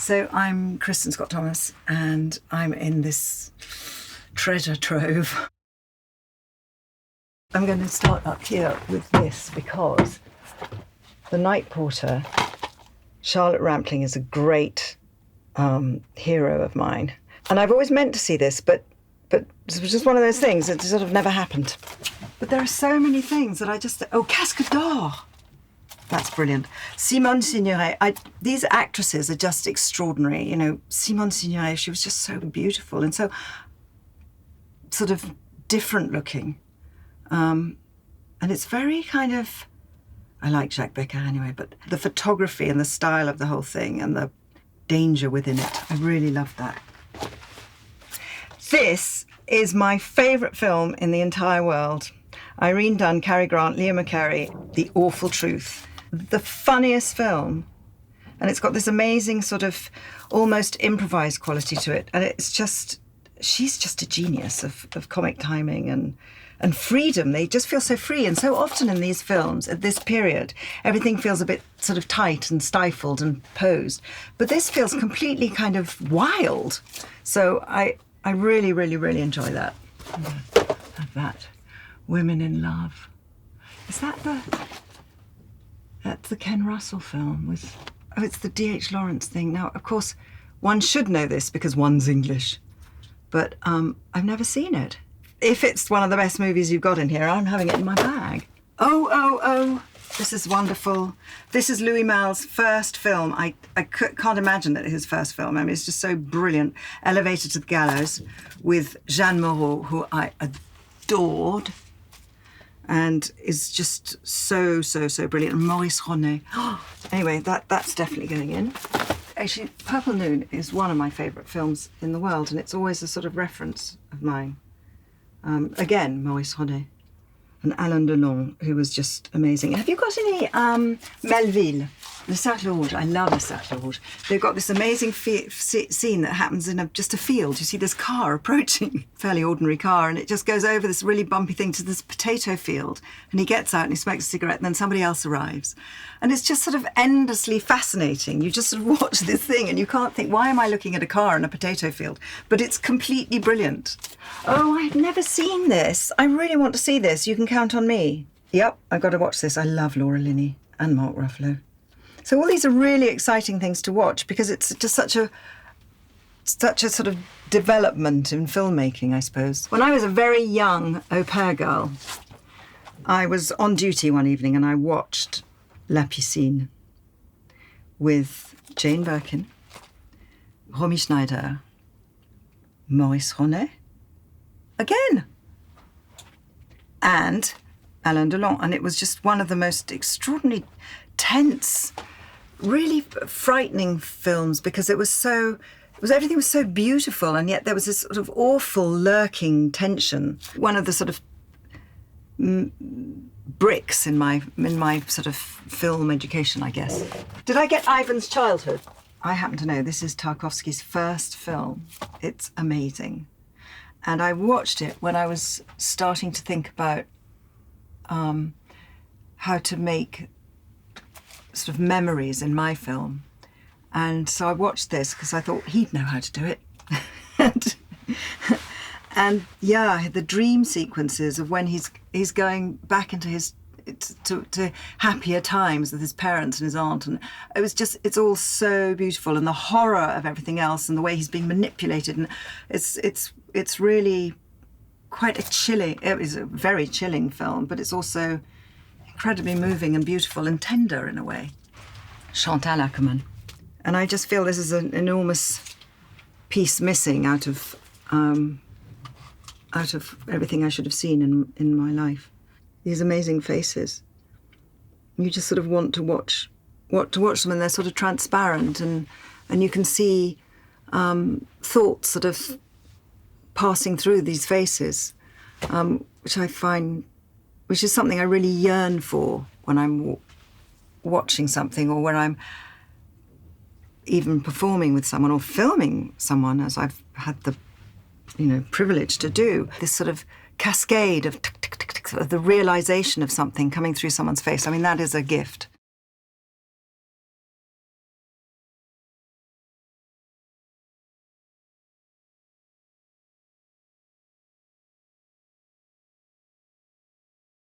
So I'm Kristin Scott-Thomas, and I'm in this treasure trove. I'm going to start up here with this because the night porter, Charlotte Rampling, is a great hero of mine. And I've always meant to see this, but it was just one of those things that sort of never happened. But there are so many things that I just... Oh, Casque d'Or! That's brilliant. Simone Signoret. These actresses are just extraordinary. You know, Simone Signoret, she was just so beautiful and so sort of different looking. And it's very kind of... I like Jacques Becker anyway, but the photography and the style of the whole thing and the danger within it, I really loved that. This is my favourite film in the entire world. Irene Dunne, Cary Grant, Leo McCarey, The Awful Truth. The funniest film. And it's got this amazing sort of almost improvised quality to it. And it's just, she's just a genius of comic timing and freedom. They just feel so free. And so often in these films, at this period, everything feels a bit sort of tight and stifled and posed. But this feels completely kind of wild. So I really, really, really enjoy that. Have that. Women in Love. Is that that's the Ken Russell film with... Oh, it's the D.H. Lawrence thing. Now, of course, one should know this because one's English. But I've never seen it. If it's one of the best movies you've got in here, I'm having it in my bag. Oh. This is wonderful. This is Louis Malle's first film. I can't imagine that his first film. I mean, it's just so brilliant. Elevated to the Gallows with Jeanne Moreau, who I adored. And is just so brilliant. And Maurice Ronet. Anyway, that's definitely going in. Actually, Purple Noon is one of my favourite films in the world, and it's always a sort of reference of mine. Again, Maurice Ronet. And Alain Delon, who was just amazing. Have you got any Melville? Le Cercle Rouge. I love Le Cercle Rouge. They've got this amazing scene that happens in just a field. You see this car approaching, fairly ordinary car, and it just goes over this really bumpy thing to this potato field. And he gets out and he smokes a cigarette, and then somebody else arrives. And it's just sort of endlessly fascinating. You just sort of watch this thing and you can't think, why am I looking at a car in a potato field? But it's completely brilliant. Oh, I've never seen this. I really want to see this. You can count on me. Yep, I've got to watch this. I love Laura Linney and Mark Ruffalo. So all these are really exciting things to watch because it's just such a sort of development in filmmaking, I suppose. When I was a very young au pair girl, I was on duty one evening and I watched La Piscine with Jane Birkin, Romy Schneider, Maurice Ronet, again, and Alain Delon. And it was just one of the most extraordinary, tense, really frightening films because everything was so beautiful, and yet there was this sort of awful lurking tension. One of the sort of bricks in my sort of film education, I guess. Did I get Ivan's Childhood? I happen to know this is Tarkovsky's first film. It's amazing. And I watched it when I was starting to think about how to make sort of memories in my film. And so I watched this because I thought he'd know how to do it. and yeah, the dream sequences of when he's going back into his to happier times with his parents and his aunt, and it's all so beautiful, and the horror of everything else and the way he's being manipulated, and it's really quite it was a very chilling film, but it's also incredibly moving and beautiful and tender in a way. Chantal Akerman. And I just feel this is an enormous piece missing out of everything I should have seen in my life. These amazing faces. You just sort of want to watch them, and they're sort of transparent, and you can see thoughts sort of passing through these faces, which I find, which is something I really yearn for when I'm watching something, or when I'm even performing with someone or filming someone, as I've had the privilege to do. This sort of cascade of the realization of something coming through someone's face. I mean, that is a gift.